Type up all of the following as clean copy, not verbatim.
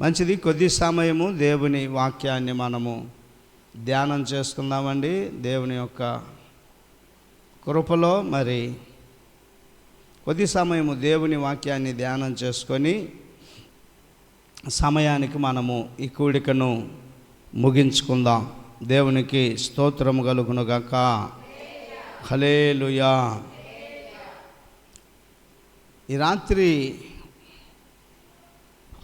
మంచిది. కొద్ది సమయము దేవుని వాక్యాన్ని మనము ధ్యానం చేసుకుందామండి. దేవుని యొక్క కృపలో మరి కొద్ది సమయము దేవుని వాక్యాన్ని ధ్యానం చేసుకొని సమయానికి మనము ఈ కూడికను ముగించుకుందాం. దేవునికి స్తోత్రము కలుగునుగాక. హల్లెలూయా. ఈ రాత్రి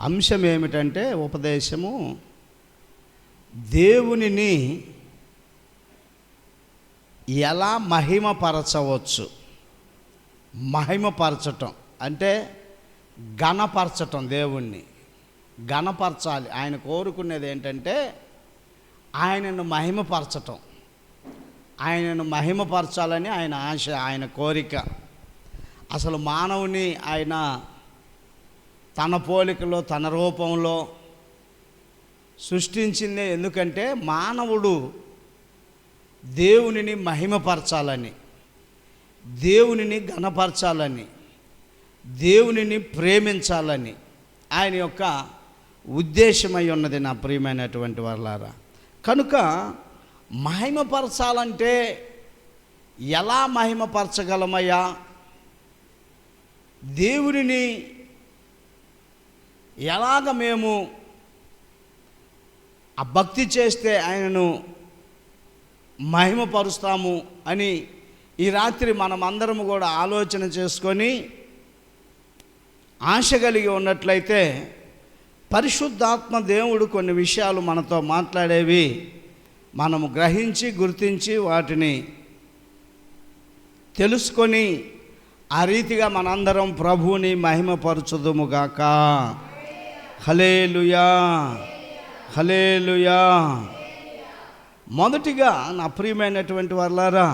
అంశం ఏమిటంటే ఉపదేశము దేవునిని ఎలా మహిమపరచవచ్చు. మహిమపరచటం అంటే ఘనపరచటం. దేవుణ్ణి ఘనపరచాలి. ఆయన కోరుకునేది ఏంటంటే ఆయనను మహిమపరచటం. ఆయనను మహిమపరచాలని ఆయన ఆశ, ఆయన కోరిక. అసలు మానవుని ఆయన తన పోలికలో తన రూపంలో సృష్టించిందే ఎందుకంటే మానవుడు దేవునిని మహిమపరచాలని, దేవునిని ఘనపరచాలని, దేవునిని ప్రేమించాలని ఆయన యొక్క ఉద్దేశమై ఉన్నది నా ప్రియమైనటువంటి వాళ్ళారా. కనుక మహిమపరచాలంటే ఎలా మహిమపరచగలమయ్యా? దేవునిని ఎలాగ మేము ఆ భక్తి చేస్తే ఆయనను మహిమపరుస్తాము అని ఈ రాత్రి మనమందరము కూడా ఆలోచన చేసుకొని ఆశ కలిగి ఉన్నట్లయితే పరిశుద్ధాత్మ దేవుడు కొన్ని విషయాలు మనతో మాట్లాడేవి మనము గ్రహించి గుర్తించి వాటిని తెలుసుకొని ఆ రీతిగా మనందరం ప్రభువుని మహిమపరచుదుముగాక. హల్లెలూయా, హల్లెలూయా. మొదటిగా నా ప్రియమైనటువంటి వాళ్ళారా,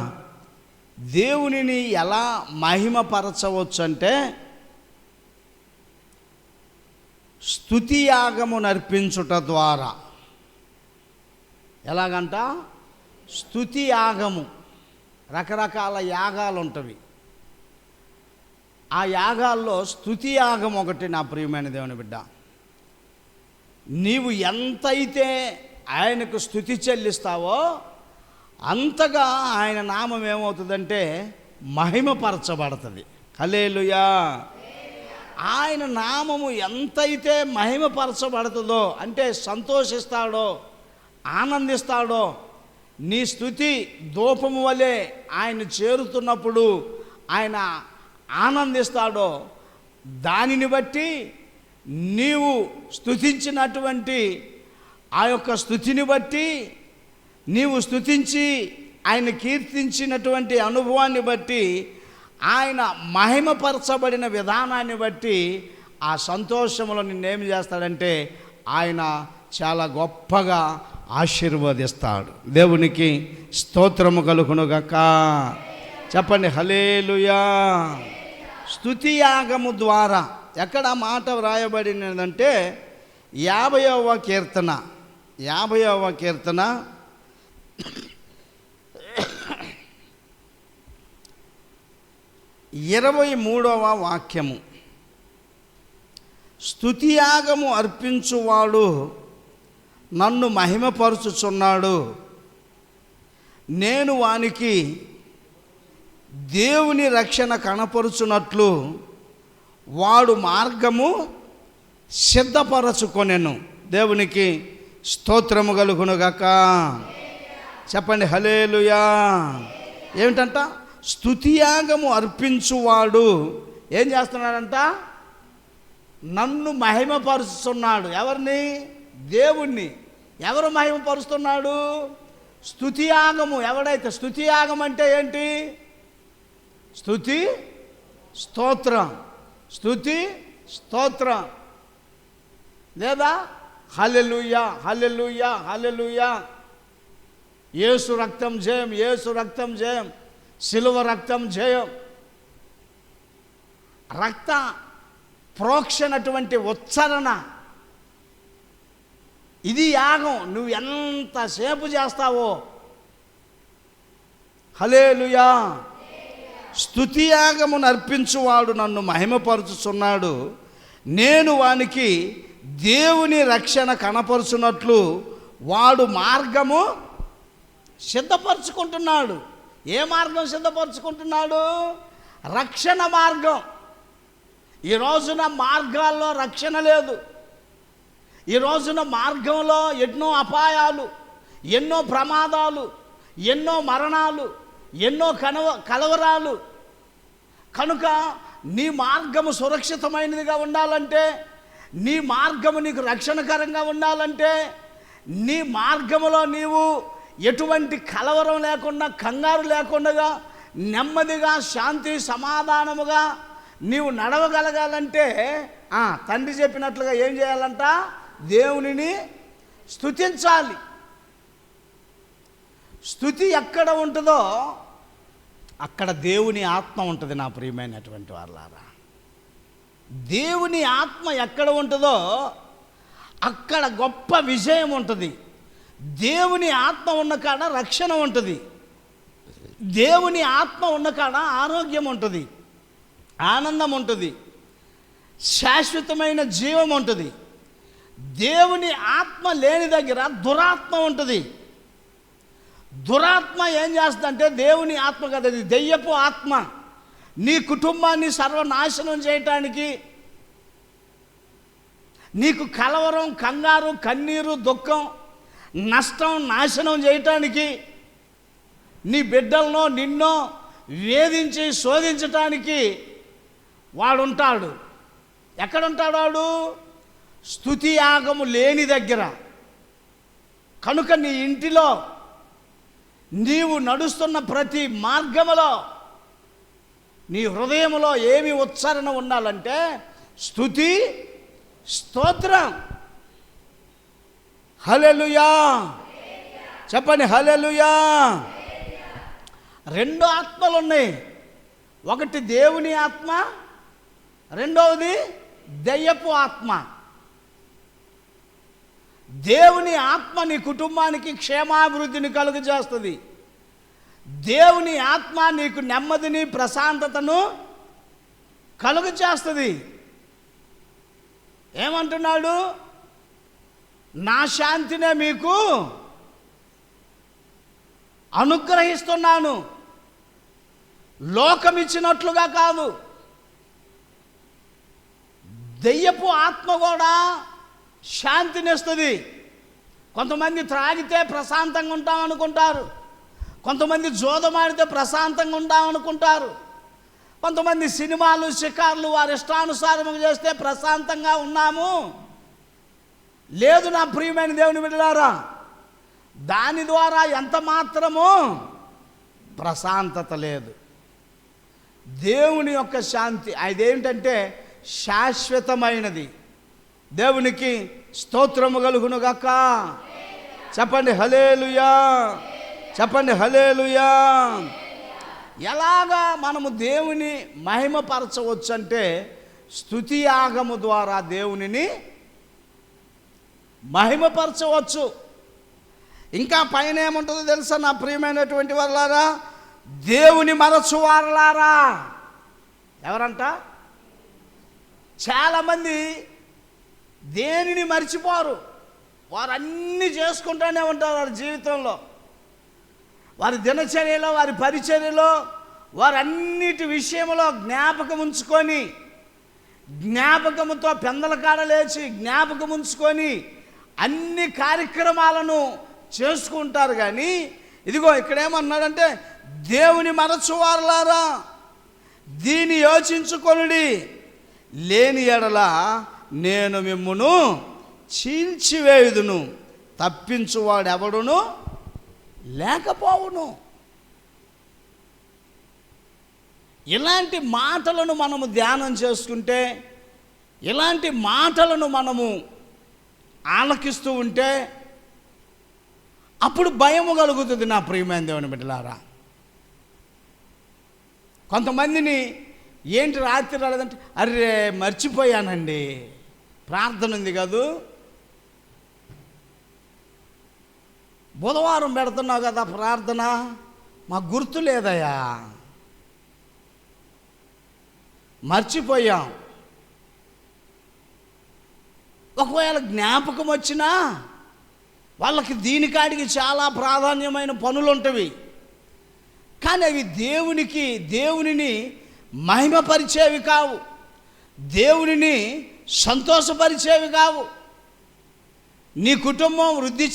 దేవునిని ఎలా మహిమపరచవచ్చు అంటే స్తుతి యాగము నర్పించుట ద్వారా. ఎలాగంట? స్తుతి యాగము. రకరకాల యాగాలు ఉంటవి. ఆ యాగాల్లో స్తుతి యాగం ఒకటి. నా ప్రియమైన దేవుని బిడ్డ, నీవు ఎంతైతే ఆయనకు స్తుతి చెల్లిస్తావో అంతగా ఆయన నామం ఏమవుతుందంటే మహిమపరచబడుతుంది. హల్లెలూయా. ఆయన నామము ఎంతైతే మహిమపరచబడుతుందో అంటే సంతోషిస్తాడో, ఆనందిస్తాడో, నీ స్తుతి ధూపము వలె ఆయన చేరుతున్నప్పుడు ఆయన ఆనందిస్తాడో, దానిని బట్టి నీవు స్తుతించినటువంటి ఆ యొక్క స్తుతిని బట్టి, నీవు స్తుతించి ఆయన కీర్తించినటువంటి అనుభవాన్ని బట్టి, ఆయన మహిమపరచబడిన విధానాన్ని బట్టి ఆ సంతోషంలో నిన్నేమి చేస్తాడంటే ఆయన చాలా గొప్పగా ఆశీర్వదిస్తాడు. దేవునికి స్తోత్రము కలుగునుగాక. చెప్పండి హల్లెలూయా. స్తుతి యాగము ద్వారా ఎక్కడ మాట వ్రాయబడినదంటే 50వ కీర్తన 23వ వాక్యము. స్తుతి యాగము అర్పించువాడు నన్ను మహిమపరుచుచున్నాడు, నేను వానికి దేవుని రక్షణ కనపరుచున్నట్లు వాడు మార్గము సిద్ధపరచుకొనెను. దేవునికి స్తోత్రము కలుగునుగాక. చెప్పండి హల్లెలూయా. ఏమిటంట? స్తుతియాగము అర్పించువాడు ఏం చేస్తున్నాడంట? నన్ను మహిమపరుస్తున్నాడు. ఎవరిని? దేవుణ్ణి. ఎవరు మహిమపరుస్తున్నాడు? స్తుతియాగము. ఎవడైతే స్తుతియాగం అంటే ఏంటి? స్తుతి స్తోత్రం, స్తుతి స్తోత్రం, లేదా హల్లెలూయా, హల్లెలూయా, హల్లెలూయా. యేసు రక్తం జయం, యేసు రక్తం జయం, సిలువ రక్తం జయం. రక్త ప్రోక్షణటువంటి ఉచ్చారణ, ఇది యాగం. నువ్వు ఎంతసేపు చేస్తావో. హల్లెలూయా. స్తుతియాగమును అర్పించువాడు నన్ను మహిమపరుచుచున్నాడు, నేను వానికి దేవుని రక్షణ కనపరుచున్నట్లు వాడు మార్గము సిద్ధపరచుకుంటున్నాడు. ఏ మార్గం సిద్ధపరచుకుంటున్నాడు? రక్షణ మార్గం. ఈ రోజున మార్గాల్లో రక్షణ లేదు. ఈ రోజున మార్గంలో ఎన్నో అపాయాలు, ఎన్నో ప్రమాదాలు, ఎన్నో మరణాలు, ఎన్నో కలవరాలు. కనుక నీ మార్గము సురక్షితమైనదిగా ఉండాలంటే, నీ మార్గము నీకు రక్షణకరంగా ఉండాలంటే, నీ మార్గములో నీవు ఎటువంటి కలవరం లేకుండా, కంగారు లేకుండా, నెమ్మదిగా, శాంతి సమాధానముగా నీవు నడవగలగాలంటే తండ్రి చెప్పినట్లుగా ఏం చేయాలంట? దేవునిని స్తుతించాలి. స్తుతి ఎక్కడ ఉంటుందో అక్కడ దేవుని ఆత్మ ఉంటుంది. నా ప్రియమైనటువంటి వాళ్ళారా, దేవుని ఆత్మ ఎక్కడ ఉంటుందో అక్కడ గొప్ప విజయం ఉంటుంది. దేవుని ఆత్మ ఉన్న కాడ రక్షణ ఉంటుంది. దేవుని ఆత్మ ఉన్న కాడ ఆరోగ్యం ఉంటుంది, ఆనందం ఉంటుంది, శాశ్వతమైన జీవం ఉంటుంది. దేవుని ఆత్మ లేని దగ్గర దురాత్మ ఉంటుంది. దురాత్మ ఏం చేస్తుందంటే, దేవుని ఆత్మ కదా, అది దెయ్యపు ఆత్మ. నీ కుటుంబాన్ని సర్వనాశనం చేయటానికి, నీకు కలవరం, కంగారు, కన్నీరు, దుఃఖం, నష్టం, నాశనం చేయటానికి, నీ బిడ్డలనో నిన్నో వేధించి శోధించటానికి వాడుంటాడు. ఎక్కడుంటాడు వాడు? స్తుతి యాగము లేని దగ్గర. కనుక నీ ఇంటిలో నీవు నడుస్తున్న ప్రతి మార్గములో నీ హృదయములో ఏమి ఉచ్చారణ ఉండాలంటే స్తుతి, స్తోత్రం. హల్లెలూయా చెప్పండి, హల్లెలూయా. రెండు ఆత్మలు ఉన్నాయి. ఒకటి దేవుని ఆత్మ, రెండవది దెయ్యపు ఆత్మ. దేవుని ఆత్మ నీ కుటుంబానికి క్షేమాభివృద్ధిని కలుగజేస్తుంది. దేవుని ఆత్మ నీకు నెమ్మదిని, ప్రశాంతతను కలుగజేస్తుంది. ఏమంటున్నాడు? నా శాంతినే మీకు అనుగ్రహిస్తున్నాను, లోకమిచ్చినట్లుగా కాదు. దెయ్యపు ఆత్మ కూడా శాంతినిస్తుంది. కొంతమంది త్రాగితే ప్రశాంతంగా ఉంటాం అనుకుంటారు, కొంతమంది జోదమాడితే ప్రశాంతంగా ఉంటాం అనుకుంటారు, కొంతమంది సినిమాలు, షికార్లు వారి ఇష్టానుసారం చేస్తే ప్రశాంతంగా ఉన్నాము. లేదు నా ప్రియమైన దేవుని బిడ్డలారా, దాని ద్వారా ఎంత మాత్రము ప్రశాంతత లేదు. దేవుని యొక్క శాంతి అదేంటంటే శాశ్వతమైనది. దేవునికి స్తోత్రము కలుగునుగాక. చెప్పండి హల్లెలూయా, చెప్పండి హల్లెలూయా. ఎలాగా మనము దేవుని మహిమపరచవచ్చు అంటే స్తుతి యాగము ద్వారా దేవునిని మహిమపరచవచ్చు. ఇంకా పైన ఏముంటుందో తెలుసా నా ప్రియమైనటువంటి వాళ్ళారా? దేవుని మరచువారలారా. ఎవరంట? చాలామంది దేనిని మర్చిపోరు. వారు అన్నీ చేసుకుంటూనే ఉంటారు వారి జీవితంలో, వారి దినచర్యలో, వారి పరిచర్యలో, వారన్నిటి విషయంలో జ్ఞాపకం ఉంచుకొని, జ్ఞాపకముతో పెందల కాడ లేచి జ్ఞాపకం ఉంచుకొని అన్ని కార్యక్రమాలను చేసుకుంటారు. కానీ ఇదిగో ఇక్కడేమన్నాడంటే దేవుని మరచువారలారా, దీన్ని యోచించుకొనుడి, లేని ఎడల నేను మిమ్మును చీల్చివేయుదును, తప్పించువాడెవడును లేకపోవును. ఇలాంటి మాటలను మనము ధ్యానం చేసుకుంటే, ఇలాంటి మాటలను మనము ఆలకిస్తూ ఉంటే అప్పుడు భయము కలుగుతుంది నా ప్రియమైన దేవుని బిడ్డలారా. కొంతమందిని ఏంటి రాత్రి రాలేదంటే, అరే మర్చిపోయానండి, ప్రార్థన ఉంది కాదు, బుధవారం పెడుతున్నావు కదా ప్రార్థన, మాకు గుర్తు లేదయ్యా, మర్చిపోయాం. ఒకవేళ జ్ఞాపకం వచ్చినా వాళ్ళకి దీనికాడికి చాలా ప్రాధాన్యమైన పనులు ఉంటవి. కానీ అవి దేవునిని మహిమపరిచేవి కావు, దేవునిని సంతోషపరిచేవి కావు. నీ కుటుంబం వృద్ధి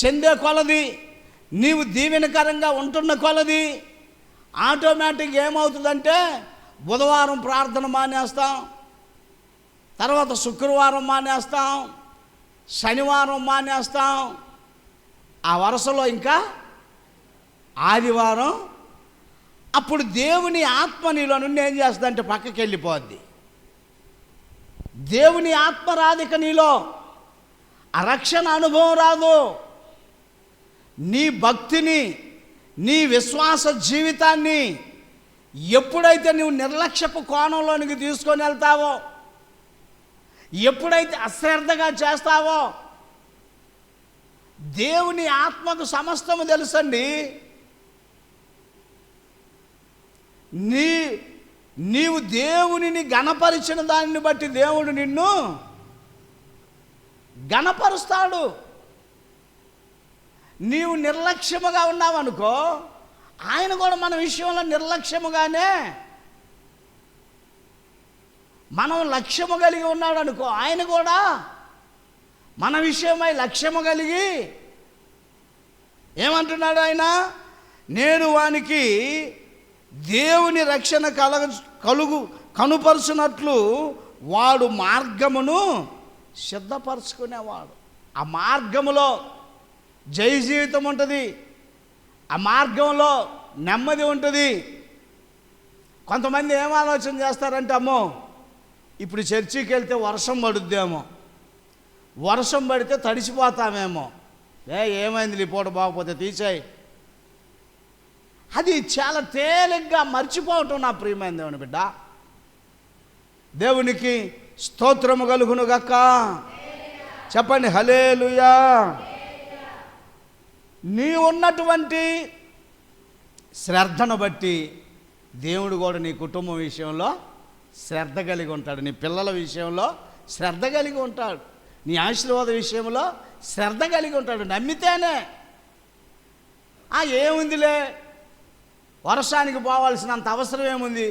చెందే కొలది, నీవు దీవెనకరంగా ఉంటున్న కొలది ఆటోమేటిక్గా ఏమవుతుందంటే బుధవారం ప్రార్థన మానేస్తాం, తర్వాత శుక్రవారం మానేస్తాం, శనివారం మానేస్తాం, ఆ వరుసలో ఇంకా ఆదివారం. అప్పుడు దేవుని ఆత్మ నీలో నుండి ఏం చేస్తుందంటే పక్కకి వెళ్ళిపోద్ది. దేవుని ఆత్మ రాదిక నీలో, ఆ రక్షణ అనుభవం రాదు. నీ భక్తిని, నీ విశ్వాస జీవితాన్ని ఎప్పుడైతే నువ్వు నిర్లక్ష్యపు కోణంలోనికి తీసుకొని వెళ్తావో, ఎప్పుడైతే అశ్రద్ధగా చేస్తావో, దేవుని ఆత్మకు సమస్తము తెలుసండి. నీవు దేవునిని గణపరిచిన దానిని బట్టి దేవుడు నిన్ను గణపరుస్తాడు. నీవు నిర్లక్ష్యముగా ఉన్నావనుకో, ఆయన కూడా మన విషయంలో నిర్లక్ష్యముగానే, మనం లక్ష్యము కలిగి ఉన్నాడు అనుకో, ఆయన కూడా మన విషయమై లక్ష్యము కలిగి ఏమంటున్నాడు ఆయన? నేను వానికి దేవుని రక్షణ కనుపరుచున్నట్లు వాడు మార్గమును సిద్ధపరచుకునేవాడు. ఆ మార్గములో జయ జీవితం ఉంటుంది, ఆ మార్గంలో నెమ్మది ఉంటుంది. కొంతమంది ఏం ఆలోచన చేస్తారంటే, అమ్మో ఇప్పుడు చర్చికి వెళ్తే వర్షం పడుద్దేమో, వర్షం పడితే తడిసిపోతామేమో, ఏమైంది పూట బాగపోతే తీసేయి. అది చాలా తేలిగ్గా మర్చిపోవటం నా ప్రియమైన దేవుని బిడ్డ. దేవునికి స్తోత్రము కలుగును గక్క. చెప్పండి హల్లెలూయా. నీ ఉన్నటువంటి శ్రద్ధను బట్టి దేవుడు కూడా నీ కుటుంబం విషయంలో శ్రద్ధ కలిగి ఉంటాడు, నీ పిల్లల విషయంలో శ్రద్ధ కలిగి ఉంటాడు, నీ ఆశీర్వాద విషయంలో శ్రద్ధ కలిగి ఉంటాడు. నమ్మితేనే ఏముందిలే, వర్షానికి పోవాల్సినంత అవసరం ఏముంది,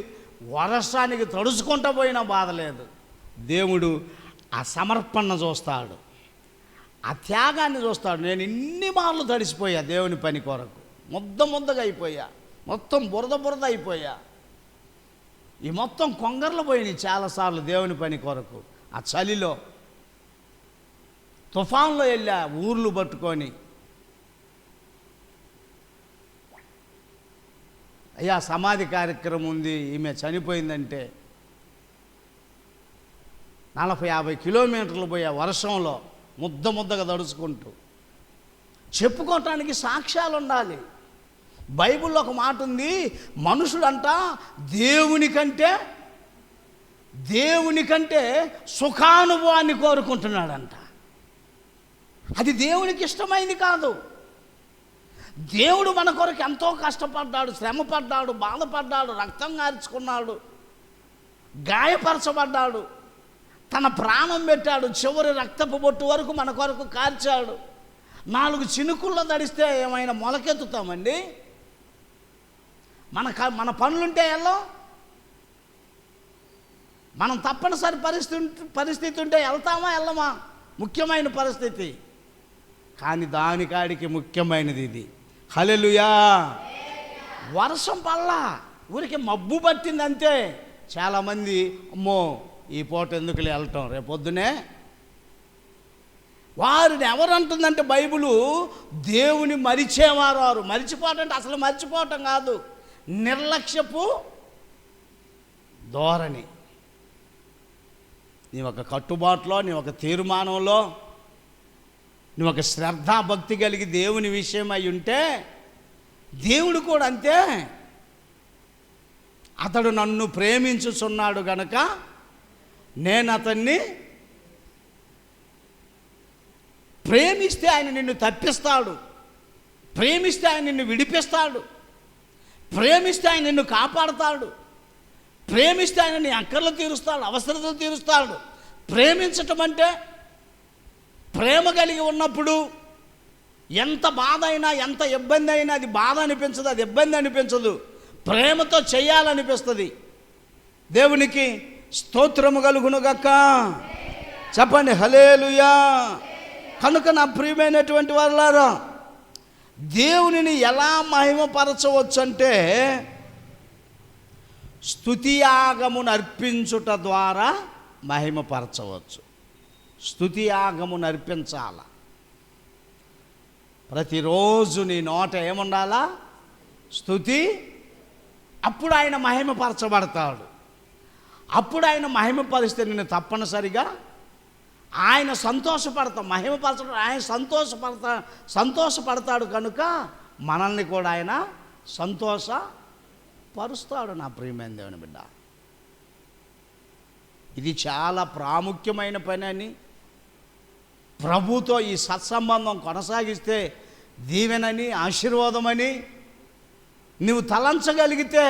వర్షానికి తడుచుకుంటూ పోయినా బాధ లేదు. దేవుడు ఆ సమర్పణ చూస్తాడు, ఆ త్యాగాన్ని చూస్తాడు. నేను ఇన్ని మార్లు తడిసిపోయా దేవుని పని కొరకు, ముద్దగా అయిపోయా, మొత్తం బురద అయిపోయా, ఈ మొత్తం కొంగర్లు పోయినాయి చాలాసార్లు దేవుని పని కొరకు. ఆ చలిలో తుఫాన్లో వెళ్ళా ఊర్లు పట్టుకొని. అయ్యా సమాధి కార్యక్రమం ఉంది, ఈమె చనిపోయిందంటే 40-50 కిలోమీటర్లు పోయా వర్షంలో ముద్దగా తడుచుకుంటూ. చెప్పుకోవటానికి సాక్ష్యాలు ఉండాలి. బైబిల్లో ఒక మాట ఉంది, మనుషుడంట దేవుని కంటే సుఖానుభవాన్ని కోరుకుంటున్నాడంట. అది దేవునికి ఇష్టమైంది కాదు. దేవుడు మన కొరకు ఎంతో కష్టపడ్డాడు, శ్రమపడ్డాడు, బాధపడ్డాడు, రక్తం కార్చుకున్నాడు, గాయపరచబడ్డాడు, తన ప్రాణం పెట్టాడు, చివరి రక్తపు బొట్టు వరకు మన కొరకు కార్చాడు. 4 చినుకుల్లో తడిస్తే ఏమైనా మొలకెత్తుతామండి? మన పనులుంటే వెళ్ళం, మనం తప్పనిసరి పరిస్థితి ఉంటే వెళ్తామా వెళ్ళమా? ముఖ్యమైన పరిస్థితి. కానీ దానికాడికి ముఖ్యమైనది ఇది. హల్లెలూయా. వర్షం పల్లా, ఊరికి మబ్బు పట్టిందంతే. చాలామంది అమ్మో ఈ పూట ఎందుకులే వెళ్ళటం, రేపొద్దునే. వారిని ఎవరంటుందంటే బైబిలు, దేవుని మరిచేవారు. వారు మరిచిపోవటం అంటే అసలు మర్చిపోవటం కాదు, నిర్లక్ష్యపు ధోరణి. నీ ఒక కట్టుబాటులో, నీ ఒక తీర్మానంలో, నువ్వు ఒక శ్రద్ధాభక్తి కలిగి దేవుని విషయం అయి ఉంటే దేవుడు కూడా అంతే. అతడు నన్ను ప్రేమించుచున్నాడు గనక నేను అతన్ని ప్రేమిస్తే ఆయన నిన్ను తప్పిస్తాడు, ప్రేమిస్తే ఆయన నిన్ను విడిపిస్తాడు, ప్రేమిస్తే ఆయన నిన్ను కాపాడుతాడు, ప్రేమిస్తే ఆయన నీ అక్కర్లు తీరుస్తాడు, అవసరతలు తీరుస్తాడు. ప్రేమించటం అంటే ప్రేమ కలిగి ఉన్నప్పుడు ఎంత బాధ అయినా, ఎంత ఇబ్బంది అయినా అది బాధ అనిపించదు, అది ఇబ్బంది అనిపించదు, ప్రేమతో చేయాలనిపిస్తుంది. దేవునికి స్తోత్రము కలుగునుగాక. చెప్పండి హల్లెలూయా. కనుక నా ప్రియమైనటువంటి వారులారా, దేవునిని ఎలా మహిమపరచవచ్చు అంటే స్తుతియాగమును అర్పించుట ద్వారా మహిమపరచవచ్చు. స్తుతియాగమును అర్పించాల. ప్రతిరోజు నీ నోట ఏముండాలా? స్తుతి. అప్పుడు ఆయన మహిమపరచబడతాడు. అప్పుడు ఆయన మహిమపరిస్తే నేను తప్పనిసరిగా ఆయన మహిమపరచడం ఆయన సంతోషపడతాడు కనుక మనల్ని కూడా ఆయన సంతోషపరుస్తాడు. నా ప్రియమైన దేవుని బిడ్డ, ఇది చాలా ప్రాముఖ్యమైన పని అని, ప్రభుతో ఈ సత్సంబంధం కొనసాగిస్తే దీవెనని, ఆశీర్వాదమని నువ్వు తలంచగలిగితే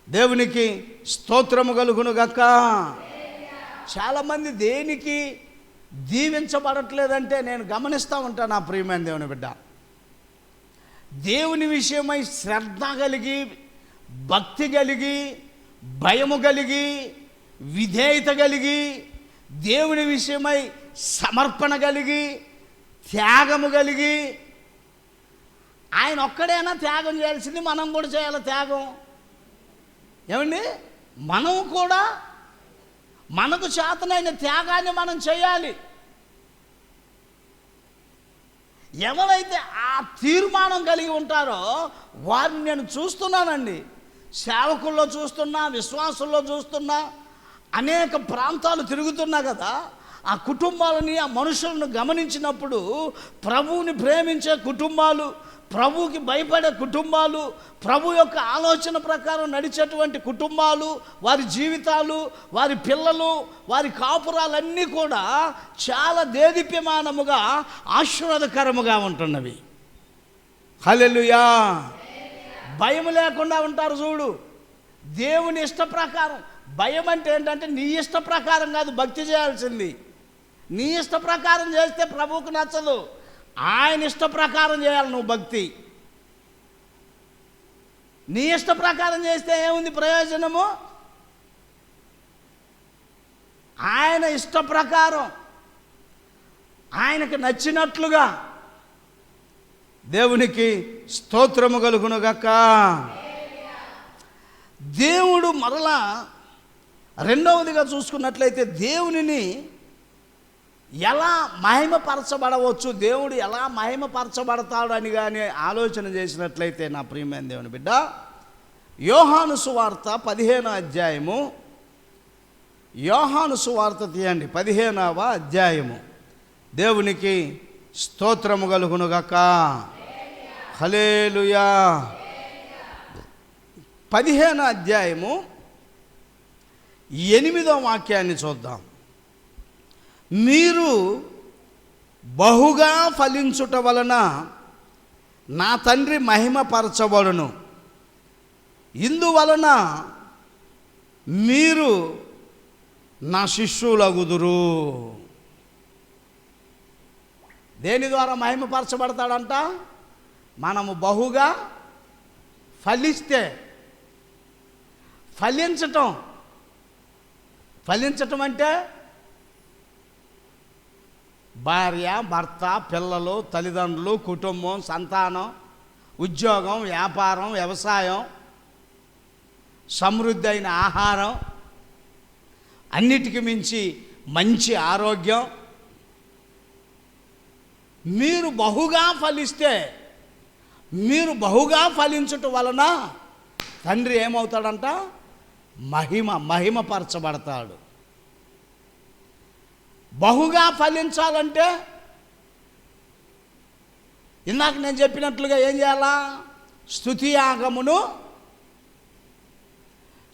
దేవునికి స్తోత్రము కలుగునుగాక. చాలామంది దేనికి దీవించబడట్లేదంటే నేను గమనిస్తూ ఉంటాను. నా ప్రియమైన దేవుని బిడ్డ, దేవుని విషయమై శ్రద్ధ కలిగి, భక్తి కలిగి, భయము కలిగి, విధేయత కలిగి, దేవుని విషయమై సమర్పణ కలిగి, త్యాగము కలిగి, ఆయన ఒక్కడైనా త్యాగం చేయాల్సింది, మనం కూడా చేయాలి త్యాగం. ఏమండి, మనం కూడా మనకు చేతనైన త్యాగాన్ని మనం చేయాలి. ఎవరైతే ఆ తీర్మానం కలిగి ఉంటారో వారిని నేను చూస్తున్నానండి. సేవకుల్లో చూస్తున్నా, విశ్వాసుల్లో చూస్తున్నా, అనేక ప్రాంతాలు తిరుగుతున్నా కదా, ఆ కుటుంబాలని, ఆ మనుషులను గమనించినప్పుడు ప్రభువుని ప్రేమించే కుటుంబాలు, ప్రభువుకి భయపడే కుటుంబాలు, ప్రభు యొక్క ఆలోచన ప్రకారం నడిచేటువంటి కుటుంబాలు, వారి జీవితాలు, వారి పిల్లలు, వారి కాపురాలన్నీ కూడా చాలా దేదీప్యమానముగా, ఆశీర్వాదకరముగా ఉంటున్నవి. హల్లెలూయా. భయం లేకుండా ఉంటారు. చూడు, దేవుని ఇష్ట ప్రకారం. భయం అంటే ఏంటంటే నీ ఇష్ట ప్రకారం కాదు భక్తి చేయాల్సింది. నీ ఇష్ట ప్రకారం చేస్తే ప్రభువుకు నచ్చదు. ఆయన ఇష్ట ప్రకారం చేయాలి నువ్వు భక్తి. నీ ఇష్ట ప్రకారం చేస్తే ఏముంది ప్రయోజనము? ఆయన ఇష్ట ప్రకారం, ఆయనకు నచ్చినట్లుగా. దేవునికి స్తోత్రము కలుగునుగాక. దేవుడు మరలా రెండవదిగా చూసుకున్నట్లయితే దేవునిని ఎలా మహిమపరచబడవచ్చు, దేవుడు ఎలా మహిమపరచబడతాడు అని కానీ ఆలోచన చేసినట్లయితే నా ప్రియమైన దేవుని బిడ్డ, యోహాను సువార్త 15వ అధ్యాయము, యోహాను సువార్త తీయండి 15వ అధ్యాయము. దేవునికి స్తోత్రము కలుగునుగాక. హల్లెలూయా. 15వ అధ్యాయము 8వ వాక్యాన్ని చూద్దాం. మీరు బహుగా ఫలించుట వలన నా తండ్రి మహిమపరచబడును, ఇందువలన మీరు నా శిష్యులగుదురు. దేని ద్వారా మహిమపరచబడతాడంట? మనము బహుగా ఫలిస్తే. ఫలించటం అంటే భార్య, భర్త, పిల్లలు, తల్లిదండ్రులు, కుటుంబం, సంతానం, ఉద్యోగం, వ్యాపారం, వ్యవసాయం, సమృద్ధి అయిన ఆహారం, అన్నిటికీ మించి మంచి ఆరోగ్యం. మీరు బహుగా ఫలిస్తే, మీరు బహుగా ఫలించటం వలన తండ్రి ఏమవుతాడంట? మహిమపరచబడతాడు. బహుగా ఫలించాలంటే ఇందాక నేను చెప్పినట్లుగా ఏం చేయాలా?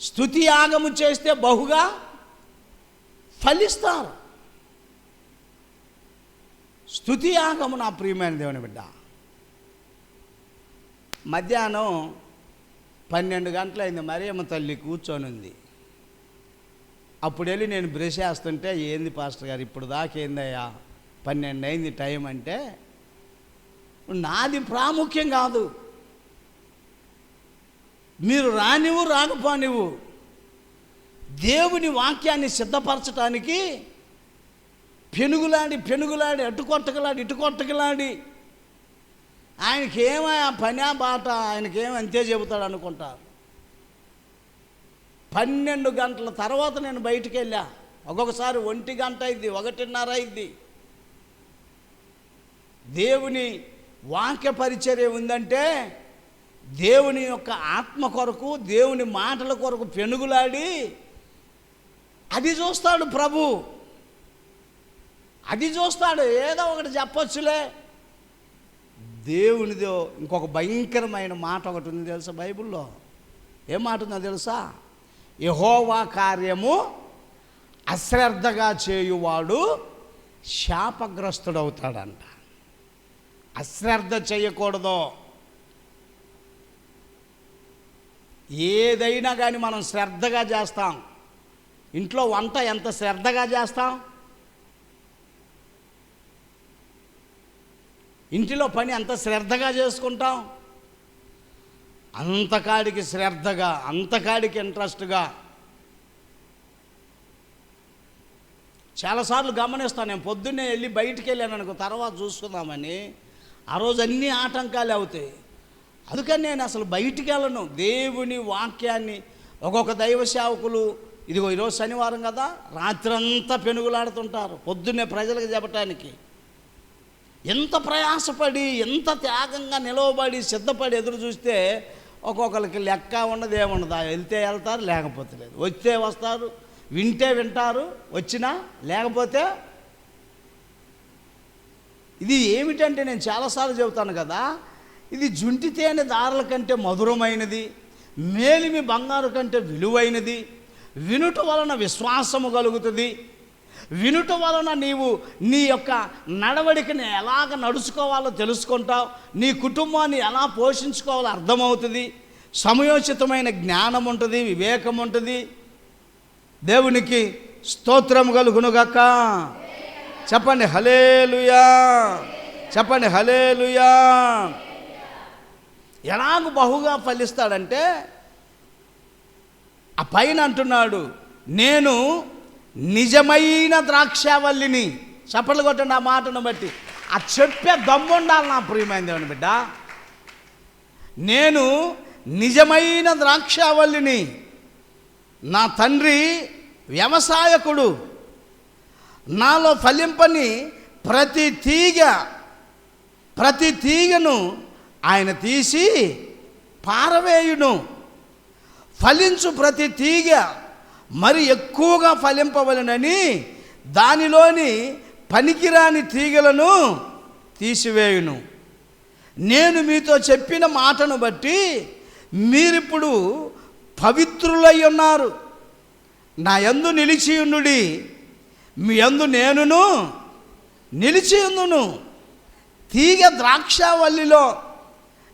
స్తుతియాగము చేస్తే బహుగా ఫలిస్తారు. స్తుతియాగము నా ప్రియమైన దేవుని బిడ్డ. మధ్యాహ్నం 12 గంటలైంది, మరియమ్మ తల్లి కూర్చొని ఉంది. అప్పుడు వెళ్ళి నేను బ్రష్ చేస్తుంటే, ఏంది పాస్టర్ గారు ఇప్పుడు దాకా ఏందయ్యా 12 అయింది టైం అంటే నాది ప్రాముఖ్యం కాదు. మీరు రానివ్వు రాకపోనివ్వు, దేవుని వాక్యాన్ని సిద్ధపరచడానికి పెనుగులాడి అటు కొట్టకలాడి ఆయనకేమో ఆ పని బాట, ఆయనకేమో అంతే చెబుతాడు అనుకుంటారు. 12 గంటల తర్వాత నేను బయటికి వెళ్ళా. ఒక్కొక్కసారి 1 గంట అయింది, 1:30 అయింది. దేవుని వాక్య పరిచర్య ఉందంటే దేవుని యొక్క ఆత్మ కొరకు, దేవుని మాటల కొరకు పెనుగులాడి అది చూస్తాడు ప్రభు. అది చూస్తాడు. ఏదో ఒకటి చెప్పొచ్చులే. దేవునిదో ఇంకొక భయంకరమైన మాట ఒకటి ఉంది తెలుసా బైబిల్లో? ఏం మాట ఉందో తెలుసా? యెహోవా కార్యము అశ్రద్ధగా చేయువాడు శాపగ్రస్తుడవుతాడంట. అశ్రద్ధ చేయకూడదు. ఏదైనా కానీ మనం శ్రద్ధగా చేస్తాం. ఇంట్లో వంట ఎంత శ్రద్ధగా చేస్తాం, ఇంటిలో పని ఎంత శ్రద్ధగా చేసుకుంటాం, అంతకాడికి శ్రద్ధగా, అంతకాడికి ఇంట్రెస్ట్గా. చాలాసార్లు గమనిస్తాను. నేను పొద్దున్నే వెళ్ళి బయటికి వెళ్ళాను అనుకో, తర్వాత చూసుకుందామని, ఆ రోజు అన్ని ఆటంకాలు అవుతాయి. అందుకని నేను అసలు బయటికి వెళ్ళను. దేవుని వాక్యాన్ని ఒక్కొక్క దైవ సేవకులు, ఇదిగో ఈరోజు శనివారం కదా, రాత్రంతా పెనుగులాడుతుంటారు పొద్దున్నే ప్రజలకు చెప్పటానికి. ఎంత ప్రయాసపడి, ఎంత త్యాగంగా నిలవబడి, సిద్ధపడి ఎదురు చూస్తే ఒక్కొక్కరికి లెక్క ఉండదు, ఏముండదు. వెళ్తే వెళ్తారు, లేకపోతే లేదు. వస్తే వస్తారు, వింటే వింటారు, వచ్చినా లేకపోతే. ఇది ఏమిటంటే, నేను చాలాసార్లు చెబుతాను కదా, ఇది జుంటి తేనె దారుల కంటే మధురమైనది, మేలిమి బంగారు కంటే విలువైనది. వినుట వలన విశ్వాసము కలుగుతుంది. వినుట వలన నీవు నీ యొక్క నడవడికని ఎలాగ నడుచుకోవాలో తెలుసుకుంటావు. నీ కుటుంబాన్ని ఎలా పోషించుకోవాలో అర్థమవుతుంది. సమయోచితమైన జ్ఞానం ఉంటుంది, వివేకం ఉంటుంది. దేవునికి స్తోత్రం కలుగునుగాక. చెప్పండి హల్లెలూయా, చెప్పండి హల్లెలూయా. ఎలాగ బహుగా ఫలిస్తాడంటే, ఆ పైన అంటున్నాడు, నేను నిజమైన ద్రాక్షావల్లిని. చప్పట్లు కొట్టండి ఆ మాటను బట్టి. ఆ చెప్పే దమ్ముండాలి నా ప్రియమైన దేవుని బిడ్డ. నేను నిజమైన ద్రాక్షావల్లిని. నా తండ్రి వ్యవసాయకుడు. నాలో ఫలింపని ప్రతి తీగను ఆయన తీసి పారవేయును. ఫలించు ప్రతి తీగ మరి ఎక్కువగా ఫలింపవలెనని దానిలోని పనికిరాని తీగలను తీసివేయును. నేను మీతో చెప్పిన మాటను బట్టి మీరిప్పుడు పవిత్రులై ఉన్నారు. నా యందు నిలిచియుండుడి, మీ యందు నేనును నిలిచియుందును. తీగ ద్రాక్షావల్లిలో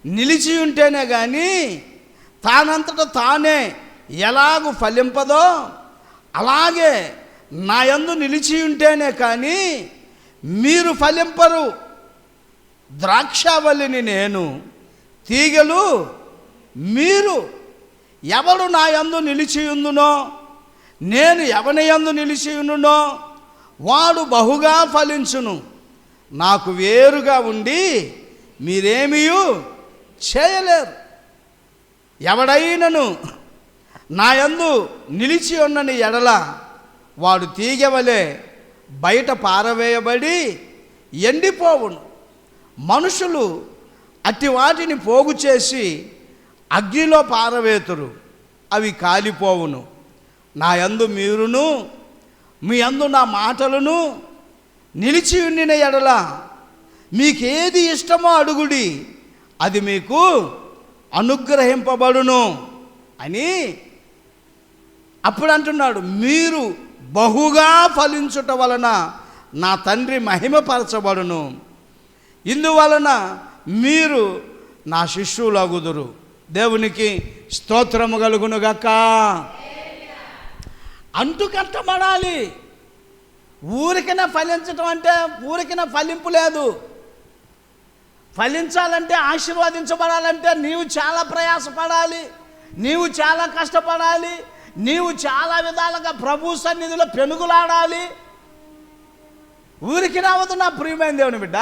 నిలిచి ఉంటేనే కానీ తానంతట తానే ఎలాగూ ఫలింపదో, అలాగే నా యందు నిలిచి ఉంటేనే కానీ మీరు ఫలింపరు. ద్రాక్షావల్లిని నేను, తీగలు మీరు. ఎవడు నా యందు నిలిచి ఉందునో, నేను ఎవని యందు నిలిచి ఉండునో వాడు బహుగా ఫలించును. నాకు వేరుగా ఉండి మీరేమీ చేయలేరు. ఎవడైనను నా యందు నిలిచి ఉన్నని ఎడల వాడు తీగవలే బయట పారవేయబడి ఎండిపోవును. మనుషులు అట్టి వాటిని పోగు చేసి అగ్నిలో పారవేతురు, అవి కాలిపోవును. నా యందు మీరును, మీ యందు నా మాటలను నిలిచి ఉండిన ఎడల మీకేది ఇష్టమో అడుగుడి, అది మీకు అనుగ్రహింపబడును అని అప్పుడు అంటున్నాడు. మీరు బహుగా ఫలించుట వలన నా తండ్రి మహిమపరచబడును. ఇందువలన మీరు నా శిష్యులగుదురు. దేవునికి స్తోత్రము కలుగునుగాక. అంటు కట్టబడాలి. ఊరికనే ఫలించటం అంటే ఊరికనే ఫలింపు లేదు. ఫలించాలంటే, ఆశీర్వదించబడాలంటే నీవు చాలా ప్రయాసపడాలి, నీవు చాలా కష్టపడాలి, నీవు చాలా విధాలుగా ప్రభు సన్నిధిలో పెనుగులాడాలి. ఊరికి రావద్దు నా ప్రియమైన దేవుని బిడ్డ,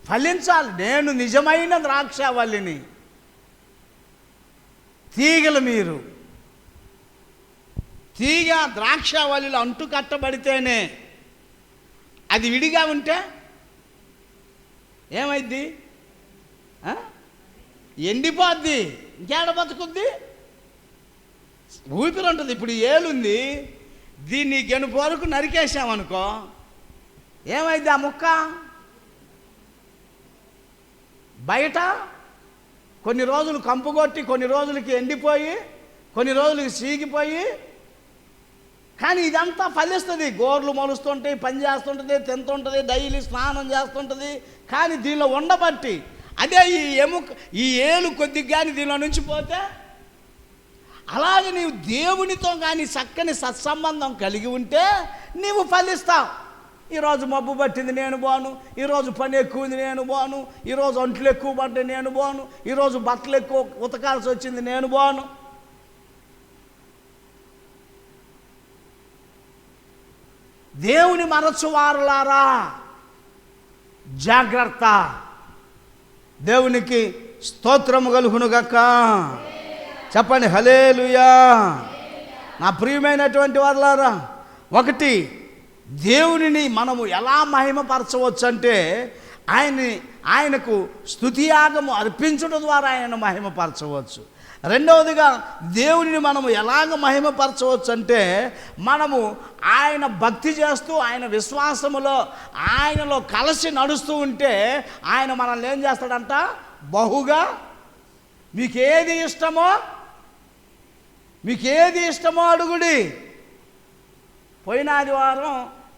ఫలించాలి. నేను నిజమైన ద్రాక్షావల్లిని, తీగలు మీరు. తీగ ద్రాక్షావల్లిలో అంటు కట్టబడితేనే, అది విడిగా ఉంటే ఏమైద్ది? ఎండిపోద్ది, ఇంకేడ బతుకుద్ది? ఊపిరి ఉంటుంది. ఇప్పుడు ఏలుంది, దీన్ని గెనుపు వరకు నరికేసామనుకో, ఏమైంది ఆ ముక్క? బయట కొన్ని రోజులు కంపు కొట్టి, కొన్ని రోజులకి ఎండిపోయి, కొన్ని రోజులకి సీగిపోయి, కానీ ఇదంతా ఫలిస్తుంది. గోర్లు మొలుస్తుంటాయి, పని చేస్తుంటుంది, తింటుంటుంది, డైలీ స్నానం చేస్తుంటుంది. కానీ దీనిలో ఉండబట్టి, అదే ఈ ఏలు కొద్దిగా కానీ దీనిలో నుంచి పోతే, అలాగే నీవు దేవునితో కానీ చక్కని సత్సంబంధం కలిగి ఉంటే నీవు ఫలిస్తావు. ఈరోజు మబ్బు పట్టింది, నేను పోను. ఈరోజు పని ఎక్కువది, నేను పోను. ఈరోజు అంట్లు ఎక్కువ పడ్డాయి, నేను పోను. ఈరోజు బట్టలు ఎక్కువ ఉతకాల్సి వచ్చింది, నేను పోను. దేవుని మరచువారులారా జాగ్రత్త. దేవునికి స్తోత్రము కలుగునుగాక. చెప్పండి హల్లెలూయా. నా ప్రియమైనటువంటి వారులారా, ఒకటి, దేవునిని మనము ఎలా మహిమపరచవచ్చు అంటే ఆయనకు స్తుతియాగము అర్పించడం ద్వారా ఆయనను మహిమపరచవచ్చు. రెండవదిగా, దేవునిని మనము ఎలాగ మహిమపరచవచ్చు అంటే, మనము ఆయన భక్తి చేస్తూ, ఆయన విశ్వాసములో ఆయనలో కలిసి నడుస్తూ ఉంటే ఆయన మనల్ని ఏం చేస్తాడంట? బహుగా. మీకేది ఇష్టమో అడుగుడి. పోయిన ఆదివారం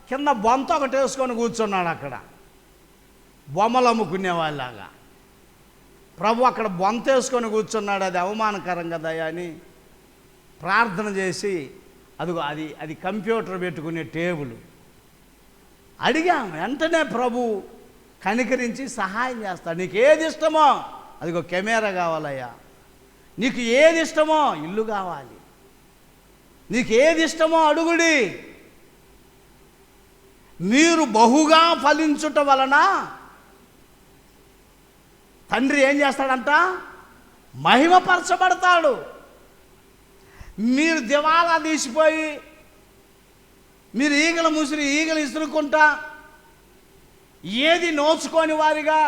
కింద బొంత ఒకటి వేసుకొని కూర్చున్నాడు అక్కడ, బొమ్మలు అమ్ముకునే వాళ్ళలాగా. ప్రభు అక్కడ బొంత వేసుకొని కూర్చున్నాడు. అది అవమానకరం కదా అని ప్రార్థన చేసి, అదిగో అది కంప్యూటర్ పెట్టుకునే టేబుల్ అడిగాం. వెంటనే ప్రభు కనికరించి సహాయం చేస్తాడు. నీకు ఏది ఇష్టమో, అదిగో కెమెరా కావాలయ్యా. నీకు ఏది ఇష్టమో, ఇల్లు కావాలి. నీకు ఏది ఇష్టమో అడుగుడి. మీరు బహుగా ఫలించుట వలన తండ్రి ఏం చేస్తాడంట? మహిమపరచబడతాడు. మీరు దివాలా తీసిపోయి, మీరు ఈగలు ఇసురుకుంటా, ఏది నోచుకొని వారిగా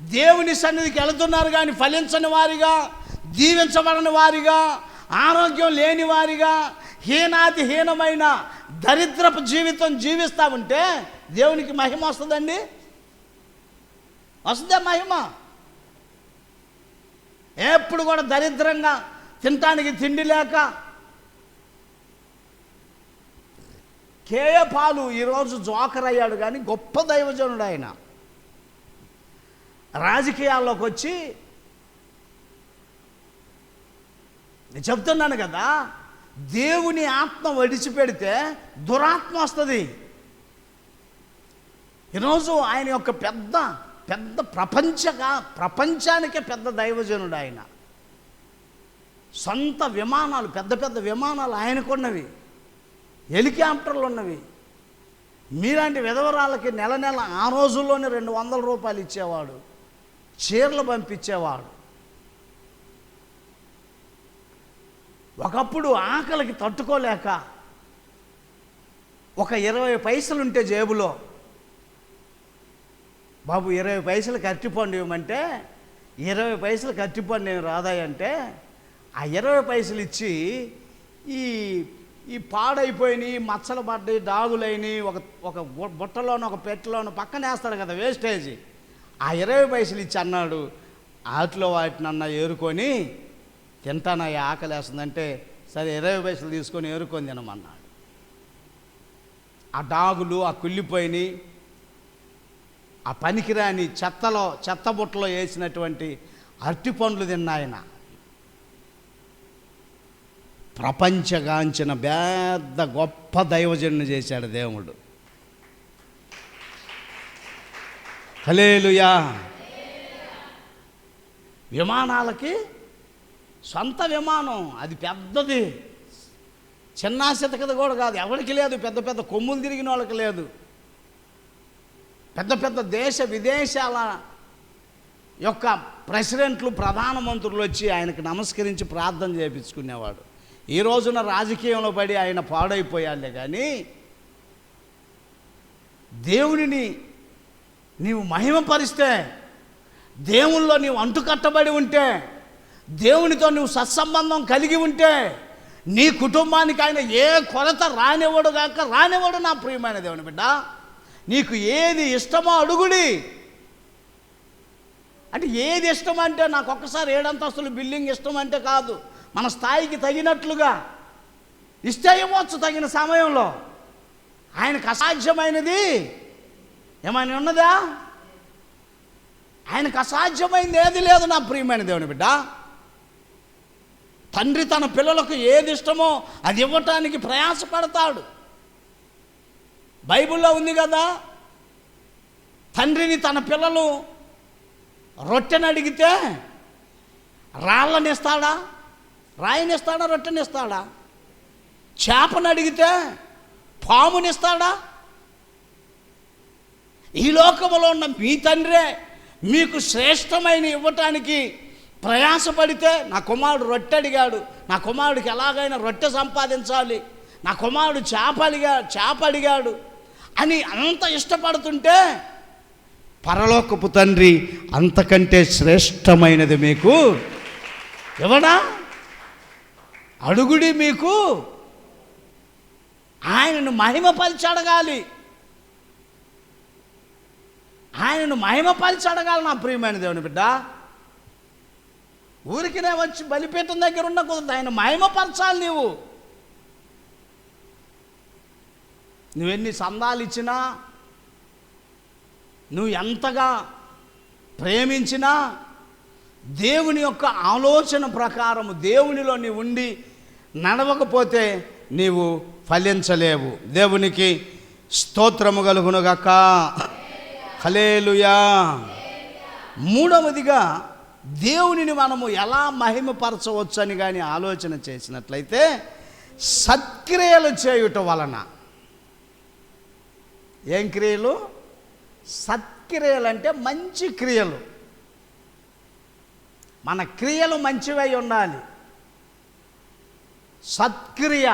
దేవుని సన్నిధికి వెళుతున్నారు కానీ ఫలించని వారిగా, దీవించబడని వారిగా, ఆరోగ్యం లేని వారిగా, హీనమైన దరిద్రపు జీవితం జీవిస్తూ ఉంటే దేవునికి మహిమ వస్తుందండి? వస్తుందా మహిమ? ఎప్పుడు కూడా దరిద్రంగా, తినటానికి తిండి లేక. కేయ పాలు ఈరోజు జోకర్ అయ్యాడు కానీ గొప్ప దైవజనుడు ఆయన. రాజకీయాల్లోకి వచ్చి, నేను చెప్తున్నాను కదా, దేవుని ఆత్మ విడిచిపెడితే దురాత్మ వస్తుంది. ఈరోజు ఆయన యొక్క పెద్ద ప్రపంచానికే పెద్ద దైవజనుడు ఆయన. సొంత విమానాలు, పెద్ద విమానాలు ఆయనకున్నవి, హెలికాప్టర్లు ఉన్నవి. మీలాంటి విధవరాలకి నెల ఆ రోజుల్లోనే 200 రూపాయలు ఇచ్చేవాడు, చీరలు పంపించేవాడు. ఒకప్పుడు ఆకలికి తట్టుకోలేక ఒక 20 పైసలు ఉంటే జేబులో, బాబు 20 పైసలు కట్టిపండు ఇవ్వమంటే, 20 పైసలు కట్టిపండు నేను రాదాయంటే, ఆ 20 పైసలు ఇచ్చి ఈ పాడైపోయినాయి, మచ్చలు పడ్డాయి, డాగులైనవి ఒక బుట్టలోనో ఒక పెట్టెలోనో పక్కన వేస్తాడు కదా వేస్టేజ్, ఆ 20 పైసలు ఇచ్చి అన్నాడు, వాటినన్నా ఏరుకొని తింటానయ్యా, ఆకలి వేస్తుందంటే, సరే 20 పైసలు తీసుకొని ఏరుకొని తినమన్నాడు. ఆ డాగులు, ఆ కుళ్ళిపోయినాయి, ఆ పనికిరాని చెత్త బుట్టలో వేసినటువంటి అరటి పండ్లు తిన్నాయన. ప్రపంచగాంచిన పెద్ద గొప్ప దైవజనుని చేశాడు దేవుడు. హల్లెలూయా. విమానాలకి సొంత విమానం, అది పెద్దది, చిన్న చితకది కూడా కాదు, ఎవరికి లేదు. పెద్ద పెద్ద కొమ్ములు తిరిగిన వాళ్ళకి లేదు. పెద్ద పెద్ద దేశ విదేశాల యొక్క ప్రెసిడెంట్లు, ప్రధానమంత్రులు వచ్చి ఆయనకు నమస్కరించి ప్రార్థన చేయించుకునేవాడు. ఈ రోజున రాజకీయంలో పడి ఆయన పాడైపోయాలే కానీ దేవునిని నీవు మహిమపరిస్తే, దేవునిలో నీవు అంటుకట్టబడి ఉంటే, దేవునితో నువ్వు సత్సంబంధం కలిగి ఉంటే నీ కుటుంబానికి ఆయన ఏ కొరత రానివ్వడు కాక రానివ్వడు. నా ప్రియమైన దేవుని బిడ్డ, నీకు ఏది ఇష్టమో అడుగుడి. అంటే ఏది ఇష్టం అంటే నాకు ఒక్కసారి 7 అంతస్తులు బిల్డింగ్ ఇష్టం అంటే కాదు, మన స్థాయికి తగినట్లుగా ఇస్తే ఇవ్వచ్చు తగిన సమయంలో. ఆయనకు అసాధ్యమైనది ఏమైనా ఉన్నదా? ఆయనకు అసాధ్యమైనది ఏది లేదు. నా ప్రియమైన దేవుని బిడ్డ, తండ్రి తన పిల్లలకు ఏది ఇష్టమో అది ఇవ్వటానికి ప్రయాసపడతాడు. బైబిల్లో ఉంది కదా, తండ్రిని తన పిల్లలు రొట్టెని అడిగితే రాళ్ళనిస్తాడా, రాయినిస్తాడా, రొట్టెనిస్తాడా? చేపను అడిగితే పామునిస్తాడా? ఈ లోకములో ఉన్న మీ తండ్రే మీకు శ్రేష్టమైన ఇవ్వటానికి ప్రయాసపడితే, నా కుమారుడు రొట్టె అడిగాడు, నా కుమారుడికి ఎలాగైనా రొట్టె సంపాదించాలి, నా కుమారుడు చేప అడిగాడు అని అంత ఇష్టపడుతుంటే, పరలోకపు తండ్రి అంతకంటే శ్రేష్టమైనది మీకు ఇవ్వడా? అడుగుడి, మీకు ఆయనను మహిమపరిచి అడగాలి. ఆయనను మహిమపరిచి అడగాలి. నా ప్రియమైన దేవుని బిడ్డ, ఊరికినే వచ్చి బలిపీఠం దగ్గర ఉండకూడదు, ఆయన మహిమపరచాలి. నువ్వెన్ని సందాలు ఇచ్చినా, నువ్వు ఎంతగా ప్రేమించినా, దేవుని యొక్క ఆలోచన ప్రకారము దేవునిలో నీవు ఉండి నడవకపోతే నీవు ఫలించలేవు. దేవునికి స్తోత్రము కలుగునుగాక. హల్లెలూయా. మూడవదిగా, దేవునిని మనము ఎలా మహిమపరచవచ్చు అని కానీ ఆలోచన చేసినట్లయితే, సత్క్రియలు చేయుట వలన. ఏం క్రియలు? సత్క్రియలు అంటే మంచి క్రియలు. మన క్రియలు మంచివై ఉండాలి. సత్క్రియ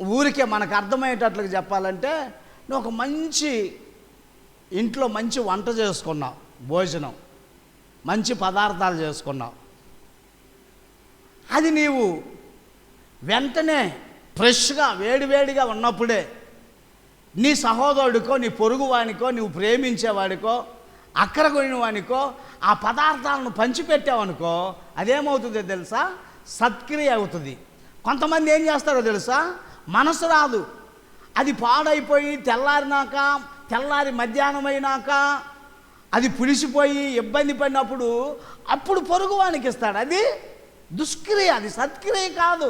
ఊరికే మనకు అర్థమయ్యేటట్లుగా చెప్పాలంటే, నువ్వు ఒక మంచి ఇంట్లో మంచి వంట చేసుకున్నావు, భోజనం మంచి పదార్థాలు చేసుకున్నావు, అది నీవు వెంటనే ఫ్రెష్గా వేడివేడిగా ఉన్నప్పుడే నీ సహోదరుడికో, నీ పొరుగువానికో, నువ్వు ప్రేమించేవాడికో, అక్కరగొని వానికో ఆ పదార్థాలను పంచిపెట్టావనుకో, అదేమవుతుందో తెలుసా? సత్క్రియ అవుతుంది. కొంతమంది ఏం చేస్తారో తెలుసా? మనసు రాదు, అది పాడైపోయి తెల్లారి మధ్యాహ్నం అయినాక అది పులిసిపోయి ఇబ్బంది పడినప్పుడు అప్పుడు పొరుగువానికి ఇస్తాడు. అది దుష్క్రియ, అది సత్క్రియ కాదు.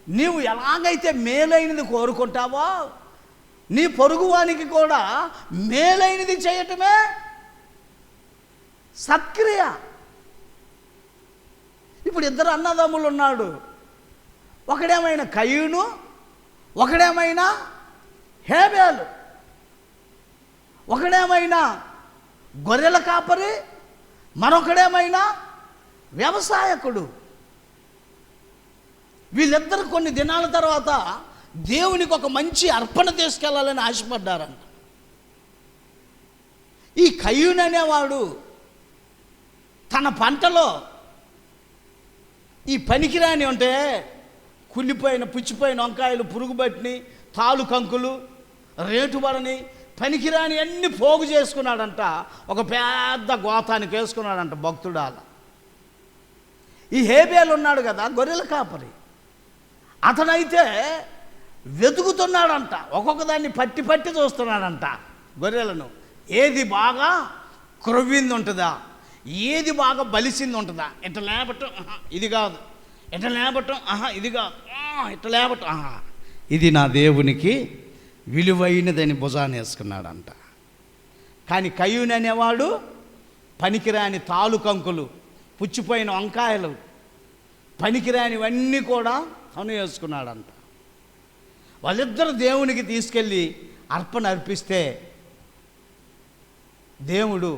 నీవు ఎలాగైతే మేలైనది కోరుకుంటావో, నీ పొరుగువానికి కూడా మేలైనది చేయటమే సత్క్రియ. ఇప్పుడు 2 అన్నదమ్ములు ఉన్నాడు, ఒకడేమైనా కయీను, ఒకడేమైనా హేబేలు, ఒకడేమైనా గొర్రెల కాపరి, మరొకడేమైనా వ్యవసాయకుడు. వీళ్ళిద్దరు కొన్ని దినాల తర్వాత దేవునికి ఒక మంచి అర్పణ తీసుకెళ్లాలని ఆశపడ్డారంట. ఈ కయ్యూను అనేవాడు తన పంటలో ఈ పనికిరాని ఉంటే కుళ్ళిపోయిన పుచ్చిపోయిన వంకాయలు, పురుగుబట్టిని, తాలు కంకులు, రేటుబడని పనికిరాని అన్ని పోగు చేసుకున్నాడంట. ఒక పెద్ద గోతానికి వేసుకున్నాడంట భక్తుడాల. ఈ హేబేలు ఉన్నాడు కదా, గొర్రెల కాపరి, అతనైతే వెతుకుతున్నాడంట. ఒక్కొక్క దాన్ని పట్టి పట్టి చూస్తున్నాడంట గొర్రెలను. ఏది బాగా క్రొవ్వింది ఉంటుందా, ఏది బాగా బలిసింది ఉంటుందా? ఇట్లా లేపటం ఇది కాదు, ఇట్లా లేపటం ఇది కాదు, ఇట్లా లేపటం ఇది నా దేవునికి విలువైనదని భుజాన్ని వేసుకున్నాడంట. కానీ కయ్యూని అనేవాడు పనికిరాని తాలుకంకులు, పుచ్చిపోయిన వంకాయలు, పనికిరానివన్నీ కూడా తను వేసుకున్నాడంట. వాళ్ళిద్దరు దేవునికి తీసుకెళ్ళి అర్పణ అర్పిస్తే దేవుడు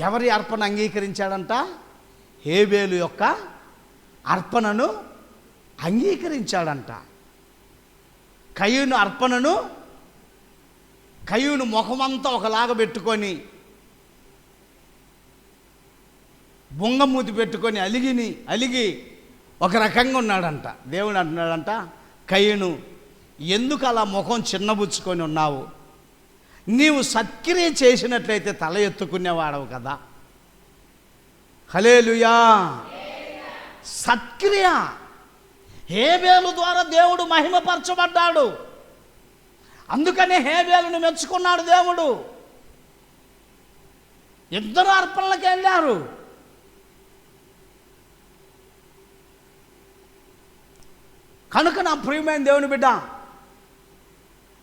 ఎవరి అర్పణ అంగీకరించాడంట? హేబేలు యొక్క అర్పణను అంగీకరించాడంట. కయ్యూను అర్పణను, కయ్యూను ముఖమంతా ఒకలాగా పెట్టుకొని బొంగమూతి పెట్టుకొని అలిగి ఒక రకంగా ఉన్నాడంట. దేవుడు అంటున్నాడంట, కయ్యూను ఎందుకు అలా ముఖం చిన్నబుచ్చుకొని ఉన్నావు? నీవు సత్క్రియ చేసినట్లయితే తల ఎత్తుకునేవాడవు కదా. హల్లెలూయా. సత్క్రియ. హేబేలు ద్వారా దేవుడు మహిమపరచబడ్డాడు. అందుకనే హేబేలును మెచ్చుకున్నాడు దేవుడు. ఇద్దరు అర్పణలకు వెళ్ళారు. కనుక నా ప్రియమైన దేవుని బిడ్డ,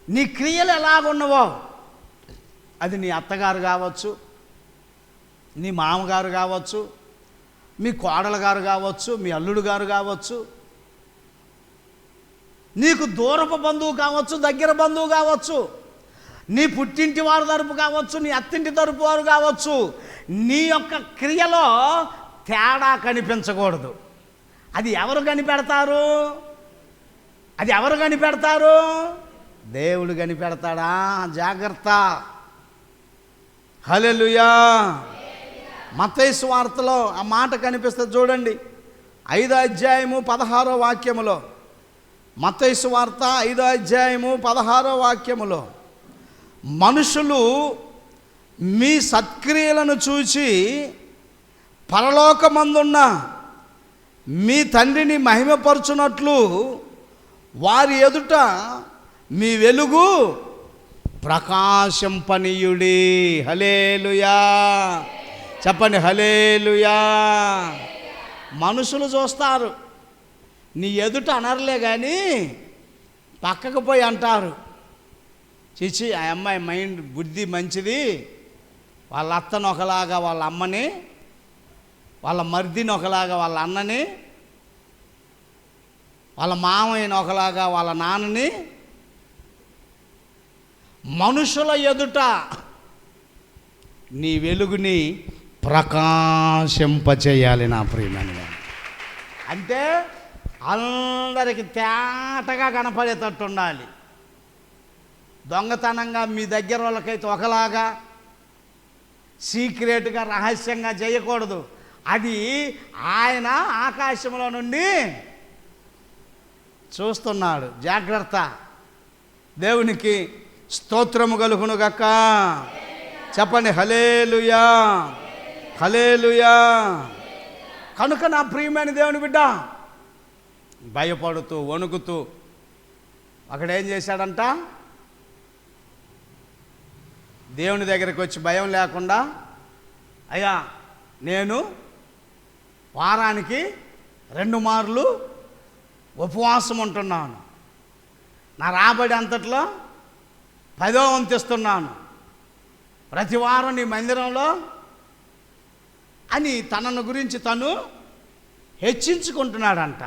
నీ క్రియలు ఎలాగున్నవో, అది నీ అత్తగారు కావచ్చు, నీ మామగారు కావచ్చు, మీ కోడలు గారు కావచ్చు, మీ అల్లుడు గారు కావచ్చు, నీకు దూరపు బంధువు కావచ్చు, దగ్గర బంధువు కావచ్చు, నీ పుట్టింటి వారి తరపు కావచ్చు, నీ అత్తింటి తరపు వారు కావచ్చు, నీ యొక్క క్రియలో తేడా కనిపించకూడదు. అది ఎవరు కనిపెడతారు? అది ఎవరు కనిపెడతారు? దేవుడు కనిపెడతాడా? జాగ్రత్త. హల్లెలూయా. మత్తయి సువార్తలో ఆ మాట కనిపిస్తుంది చూడండి, 5వ అధ్యాయము 16వ వాక్యములో. మత్తయి సువార్త 5వ అధ్యాయము 16వ వాక్యములో, మనుషులు మీ సత్క్రియలను చూచి పరలోకమందున్న మీ తండ్రిని మహిమపరచునట్లు వారి ఎదుట మీ వెలుగు ప్రకాశింపనీయుడి. హల్లెలూయా. చెప్పండి హల్లెలూయా. మనుషులు చూస్తారు, నీ ఎదుట అనర్లే కానీ పక్కకు పోయి అంటారు, చిచి ఆ అమ్మాయి మైండ్ బుద్ధి మంచిది, వాళ్ళ అత్తను ఒకలాగా వాళ్ళ అమ్మని, వాళ్ళ మర్దిని ఒకలాగా వాళ్ళ అన్నని, వాళ్ళ మామయ్యని ఒకలాగా వాళ్ళ నాన్నని. మనుషుల ఎదుట నీ వెలుగుని ప్రకాశింపచేయాలి నా ప్రియమైన. అంటే అందరికి తేటగా కనపడేటట్టు ఉండాలి. దొంగతనంగా మీ దగ్గర వాళ్ళకైతే ఒకలాగా, సీక్రెట్గా రహస్యంగా చేయకూడదు. అది ఆయన ఆకాశంలో నుండి చూస్తున్నాడు. జాగ్రత్త. దేవునికి స్తోత్రము కలుగును గాక. చెప్పండి హల్లెలూయా. హల్లెలూయా. కనుక నా ప్రియమైన దేవుని బిడ్డ, భయపడుతూ వణుకుతూ అక్కడేం చేశాడంట? దేవుని దగ్గరికి వచ్చి భయం లేకుండా, అయ్యా నేను వారానికి 2 మార్లు ఉపవాసం ఉంటున్నాను, నా రాబడి అంతట్లో 10వ వంతు ఇస్తున్నాను ప్రతి వారం నీ మందిరంలో అని తనను గురించి తను హెచ్చించుకుంటున్నాడంట.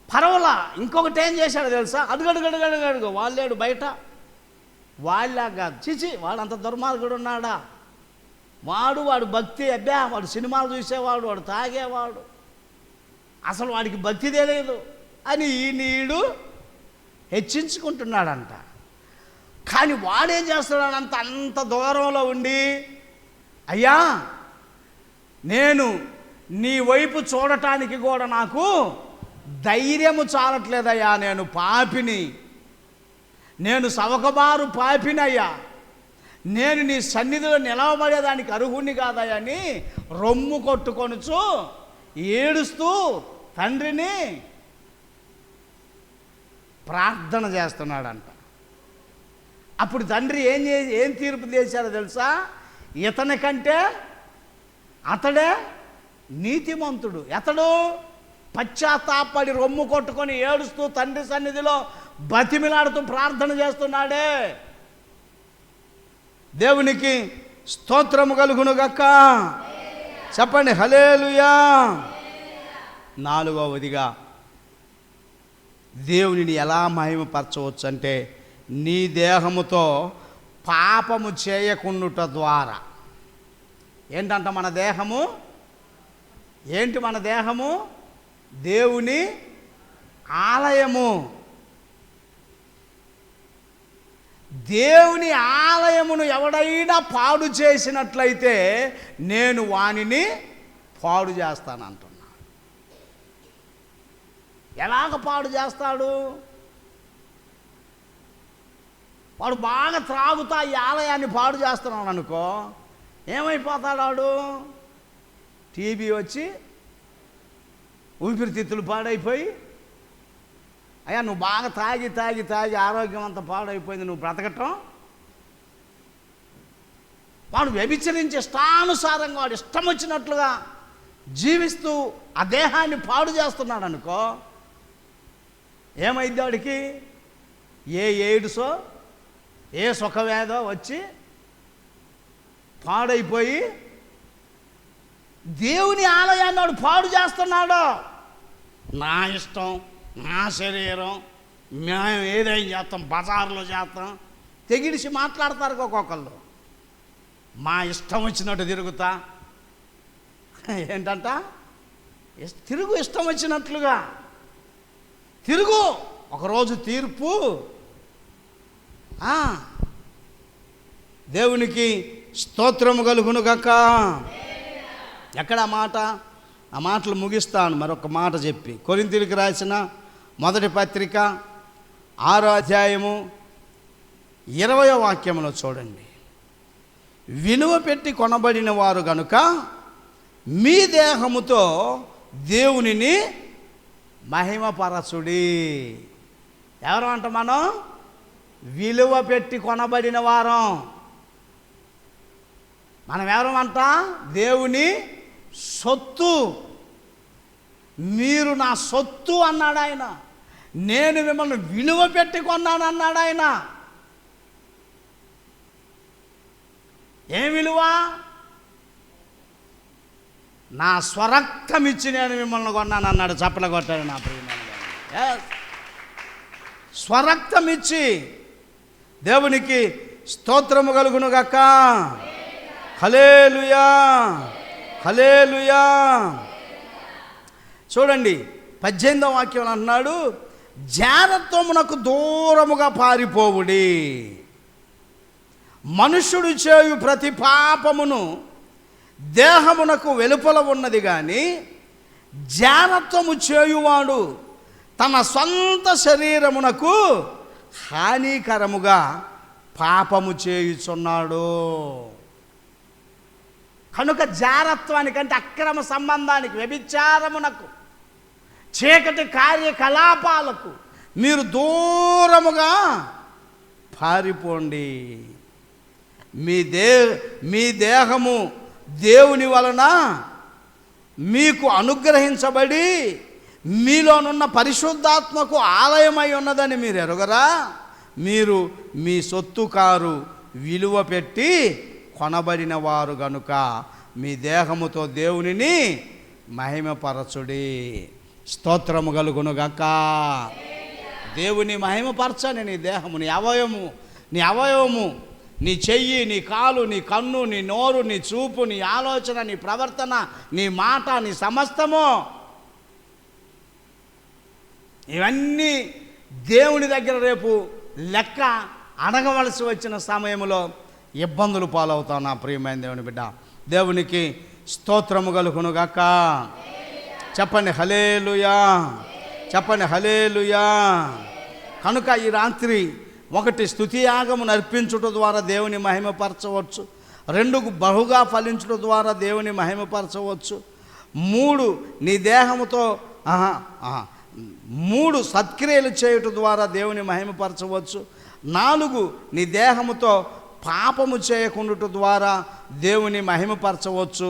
పర్వాలా. ఇంకొకటి ఏం చేశాడో తెలుసా? అడుగడుగడుగడుగడుగు వాళ్ళేడు బయట, వాళ్ళగా చిచి వాడు అంత దుర్మార్గుడు ఉన్నాడా? వాడు భక్తి అబ్బా, వాడు సినిమాలు చూసేవాడు, వాడు తాగేవాడు, అసలు వాడికి భక్తి తెలియదు అని నీడు హెచ్చించుకుంటున్నాడంట. కానీ వాడేం చేస్తున్నాడంత అంత దూరంలో ఉండి, అయ్యా నేను నీ వైపు చూడటానికి కూడా నాకు ధైర్యము చాలట్లేదయ్యా, నేను పాపిని, నేను సవకబారు పాపినయ్యా, నేను నీ సన్నిధిలో నిలవబడేదానికి అర్హుణ్ణి కాదయ్యా అని రొమ్ము కొట్టుకొనుచు ఏడుస్తూ తండ్రిని ప్రార్థన చేస్తున్నాడంట. అప్పుడు తండ్రి ఏం తీర్పు చేశాడో తెలుసా? ఇతని కంటే అతడే నీతిమంతుడు. అతడు పశ్చాత్తాపడి రొమ్ము కొట్టుకొని ఏడుస్తూ తండ్రి సన్నిధిలో బతిమిలాడుతూ ప్రార్థన చేస్తున్నాడే. దేవునికి స్తోత్రము కలుగునుగాక. చెప్పండి హల్లెలూయా. నాలుగవదిగా దేవునిని ఎలా మహిమపరచవచ్చు అంటే నీ దేహముతో పాపము చేయకుండుట ద్వారా. ఏంటంట మన దేహము? ఏంటి మన దేహము? దేవుని ఆలయము. దేవుని ఆలయమును ఎవడైనా పాడు చేసినట్లయితే నేను వానిని పాడు చేస్తానంటున్నాడు. ఎలాగ పాడు చేస్తాడు? వాడు బాగా త్రాగుతా ఈ ఆలయాన్ని పాడు చేస్తున్నాడు అనుకో, ఏమైపోతాడు వాడు? టీబీ వచ్చి ఊపిరితిత్తులు పాడైపోయి, అయ్యా నువ్వు బాగా తాగి తాగి తాగి ఆరోగ్యం అంతా పాడైపోయింది, నువ్వు బ్రతకటం. వాడు వ్యభిచరించి ఇష్టానుసారంగా వాడు ఇష్టం వచ్చినట్లుగా జీవిస్తూ ఆ దేహాన్ని పాడు చేస్తున్నాడు అనుకో, ఏమైంది వాడికి? ఏ ఎయిడ్సో ఏ సుఖవేదో వచ్చి పాడైపోయి దేవుని ఆలయాన్ని వాడు పాడు చేస్తున్నాడు. నా ఇష్టం, నా శరీరం, మేము ఏదైనా చేస్తాం, బజార్లో చేస్తాం, తెగిడిసి మాట్లాడతారు ఒక్కొక్కళ్ళు. మా ఇష్టం వచ్చినట్టు తిరుగుతా. ఏంటంట? తిరుగు, ఇష్టం వచ్చినట్లుగా తిరుగు. ఒకరోజు తీర్పు. దేవునికి స్తోత్రము కలుగునుగాక. ఎక్కడ మాట? ఆ మాటలు ముగిస్తాను మరొక మాట చెప్పి. కొరింథీయులకు రాసిన మొదటి పత్రిక 6వ అధ్యాయము 20వ వాక్యములో చూడండి. విలువ పెట్టి కొనబడిన వారు గనుక మీ దేహముతో దేవునిని మహిమపరచుడి. ఎవరు అంట? మనం విలువ పెట్టి కొనబడిన వారం. మనం ఎవరమంట? దేవుని సొత్తు. మీరు నా సొత్తు అన్నాడు ఆయన. నేను మిమ్మల్ని విలువ పెట్టి కొన్నాను అన్నాడు ఆయన. ఏం విలువ? నా స్వరక్తం ఇచ్చి నేను మిమ్మల్ని కొన్నాను అన్నాడు. చప్పలు కొట్టాడు నా ప్రియమైన. స్వరక్తం ఇచ్చి. దేవునికి స్తోత్రము కలుగునుగాక. హల్లెలూయా, హల్లెలూయా. చూడండి 18వ వాక్యం అంటున్నాడు, జారత్వమునకు దూరముగా పారిపోవుడి. మనుష్యుడు చేయు ప్రతి పాపమును దేహమునకు వెలుపల ఉన్నది కానీ జారత్వము చేయువాడు తన సొంత శరీరమునకు హానికరముగా పాపము చేయుచున్నాడు. కనుక జారత్వానికంటే అక్రమ సంబంధానికి, వ్యభిచారమునకు, చీకటి కార్యకలాపాలకు మీరు దూరముగా పారిపోండి. మీ దేహము దేవుని వలన మీకు అనుగ్రహించబడి మీలోనున్న పరిశుద్ధాత్మకు ఆలయమై ఉన్నదని మీరు ఎరుగరా? మీరు మీ సొత్తు కారు, విలువ పెట్టి కొనబడిన వారు గనుక మీ దేహముతో దేవునిని మహిమపరచుడి. స్తోత్రము కలుగునుగాక. దేవుని మహిమపరచని నీ దేహము, నీ అవయవము, నీ చెయ్యి, నీ కాలు, నీ కన్ను, నీ నోరు, నీ చూపు, నీ ఆలోచన, నీ ప్రవర్తన, నీ మాట, నీ సమస్తము, ఇవన్నీ దేవుని దగ్గర రేపు లెక్క అడగవలసి వచ్చిన సమయంలో ఇబ్బందులు పాలవుతావు నా ప్రియమైన దేవుని బిడ్డ. దేవునికి స్తోత్రము కలుగునుగాక. చెప్పండి హల్లెలూయా, చెప్పండి హల్లెలూయా. కనుక ఈ రాత్రి 1 స్తుతియాగము నర్పించుట ద్వారా దేవుని మహిమపరచవచ్చు. 2 బహుగా ఫలించుట ద్వారా దేవుని మహిమపరచవచ్చు. 3 నీ దేహముతో 3 సత్క్రియలు చేయుట ద్వారా దేవుని మహిమపరచవచ్చు. 4 నీ దేహముతో పాపము చేయకుండుట ద్వారా దేవుని మహిమపరచవచ్చు.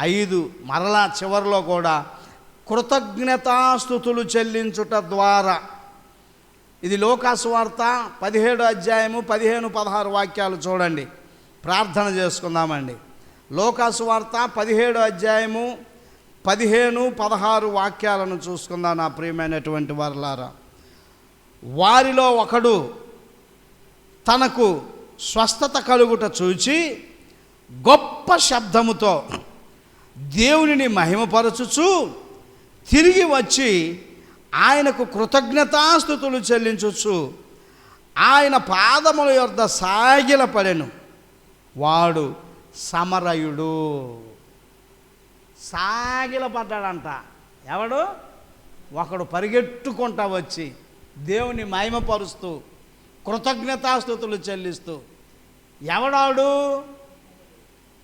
5 మరలా చివరిలో కూడా కృతజ్ఞతాస్తుతులు చెల్లించుట ద్వారా. ఇది లూకాసు వార్త 17 అధ్యాయము 15-16 వాక్యాలు చూడండి, ప్రార్థన చేసుకుందామండి. లూకాసు వార్త 17 అధ్యాయము 15-16 వాక్యాలను చూసుకుందాం. నా ప్రియమైనటువంటి వారలారా, వారిలో ఒకడు తనకు స్వస్థత కలుగుట చూచి గొప్ప శబ్దముతో దేవునిని మహిమపరచుచు తిరిగి వచ్చి ఆయనకు కృతజ్ఞతాస్తుతులు చెల్లించుచు ఆయన పాదముల యొద్ద సాగిలపడెను. వాడు సమరయుడు. సాగిలపడ్డాడంట. ఎవడు? ఒకడు పరిగెట్టుకుంటా వచ్చి దేవుని మహిమపరుస్తూ కృతజ్ఞతాస్తుతులు చెల్లిస్తూ. ఎవడాడు?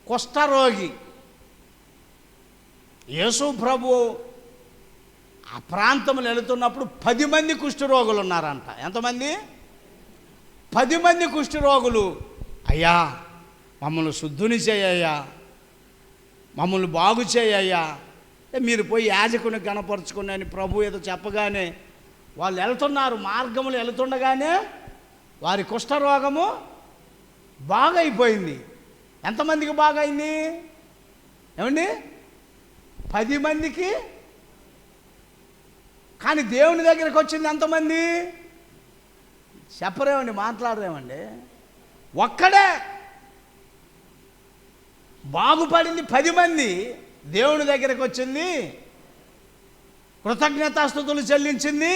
కుష్ఠరోగి. యేసు ప్రభు ఆ ప్రాంతంలో వెళుతున్నప్పుడు 10 మంది కుష్ఠరోగులు ఉన్నారంట. ఎంతమంది? 10 మంది కుష్ఠరోగులు. అయ్యా మమ్మల్ని శుద్ధుని చేయయ్యా, మమ్మల్ని బాగు చేయయ్యా, మీరు పోయి యాజకుని గణపరుచుకుని అని ప్రభు ఏదో చెప్పగానే వాళ్ళు వెళ్తున్నారు. మార్గములు వెళుతుండగానే వారి కుష్ఠరోగము బాగైపోయింది. ఎంతమందికి బాగైంది? ఏమండి? 10 మందికి. కానీ దేవుని దగ్గరికి వచ్చింది ఎంతమంది? చెప్పరేమండి, మాట్లాడరేమండి. ఒక్కడే. బాగుపడింది 10 మంది. దేవుని దగ్గరికి వచ్చింది, కృతజ్ఞతాస్తుతులు చెల్లించింది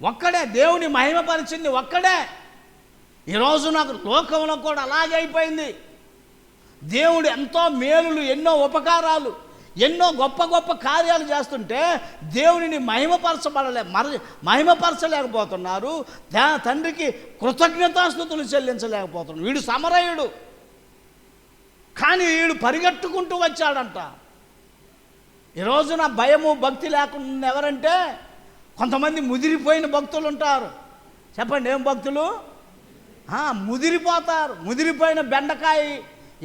ఒక్కడే. దేవుని మహిమపరిచింది ఒక్కడే. ఈరోజు నాకు లోకంలో కూడా అలాగే అయిపోయింది. దేవుడు ఎంతో మేలులు, ఎన్నో ఉపకారాలు, ఎన్నో గొప్ప గొప్ప కార్యాలు చేస్తుంటే దేవునిని మహిమపరచలేకపోతున్నారు. తండ్రికి కృతజ్ఞతాస్తుతులు చెల్లించలేకపోతున్నారు. వీడు సమరయుడు. కానీ వీడు పరిగెట్టుకుంటూ వచ్చాడంట. ఈరోజు నా భయము భక్తి లేకుండా ఎవరంటే కొంతమంది ముదిరిపోయిన భక్తులు ఉంటారు. చెప్పండి, ఏం భక్తులు? ముదిరిపోతారు. ముదిరిపోయిన బెండకాయ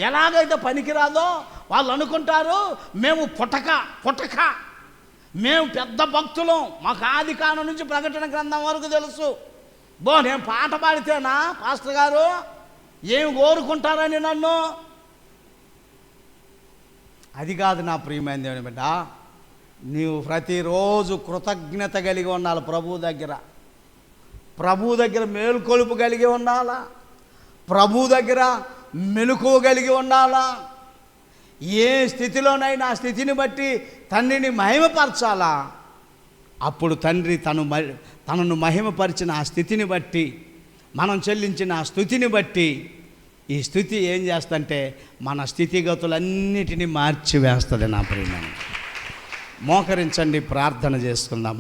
ఎలాగైతే పనికిరాదో వాళ్ళు అనుకుంటారు, మేము పుటక మేము పెద్ద భక్తులం, మాకు ఆది కాలం నుంచి ప్రకటన గ్రంథం వరకు తెలుసు. నేను పాట పాడితేనా పాస్టర్ గారు ఏమి కోరుకుంటారని నన్ను? అది కాదు నా ప్రియమైన దేవుని బిడ్డ. నీవు ప్రతిరోజు కృతజ్ఞత కలిగి ఉండాలి. ప్రభు దగ్గర మేలుకొలుపు కలిగి ఉండాలా. ప్రభు దగ్గర మెలకువ కలిగి ఉండాలా. ఏ స్థితిలోనైనా ఆ స్థితిని బట్టి తండ్రిని మహిమపరచాలా. అప్పుడు తండ్రి తనను మహిమపరిచిన ఆ స్థితిని బట్టి, మనం చెల్లించిన ఆ స్థుతిని బట్టి ఈ స్థుతి ఏం చేస్తుందంటే మన స్థితిగతులన్నిటినీ మార్చివేస్తుంది. నా ప్రియమైన మోకరించండి, ప్రార్థన చేసుకుందాం.